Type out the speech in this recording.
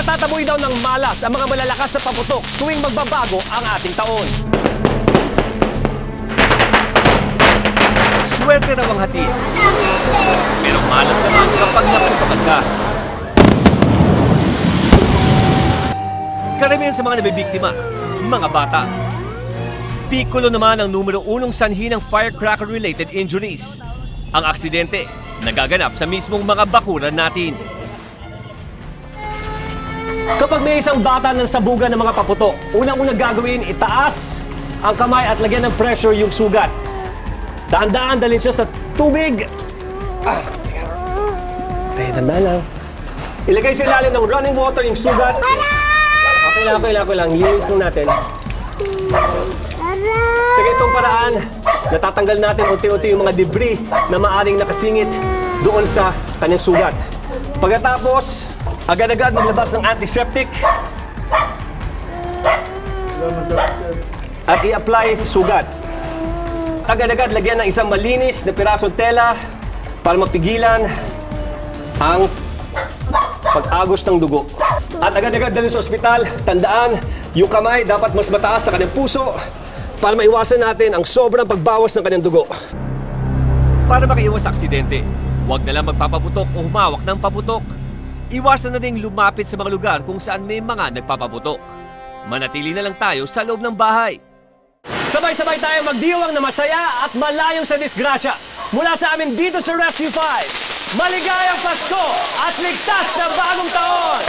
Matataboy daw ng malas ang mga malalakas na paputok tuwing magbabago ang ating taon. Swerte raw ang hatid. Pero malas naman kapag napagkapat ka. Karamihan sa mga nabibiktima, mga bata. Pikulo naman ang numero 1 sanhi ng firecracker-related injuries. Ang aksidente, nagaganap sa mismong mga bakuran natin. Kapag may isang bata ng sabugan ng mga paputok, unang-unang gagawin, itaas ang kamay at lagyan ng pressure yung sugat. Daan-daan dalhin siya sa tubig. Ay, tanda lang. Ilagay sa ilalim ng running water yung sugat. Okay lang. Linis lang natin. Sa ganitong paraan, natatanggal natin unti-unti yung mga debris na maaring nakasingit doon sa kanyang sugat. Pagkatapos, agad-agad maglabas ng antiseptic at i-apply sa sugat. Agad-agad lagyan ng isang malinis na pirasong tela para mapigilan ang pag-agos ng dugo. At agad-agad dalhin sa ospital, tandaan, yung kamay dapat mas mataas sa kanyang puso para maiwasan natin ang sobrang pagbawas ng kanyang dugo. Para makaiwas sa aksidente, huwag na lang magpapaputok o humawak ng paputok. Iwasan na ding lumapit sa mga lugar kung saan may mga nagpapaputok. Manatili na lang tayo sa loob ng bahay. Sabay-sabay tayo magdiwang na masaya at malayo sa disgrasya. Mula sa amin dito sa Rescue 5, maligayang Pasko at ligtas na bagong taon!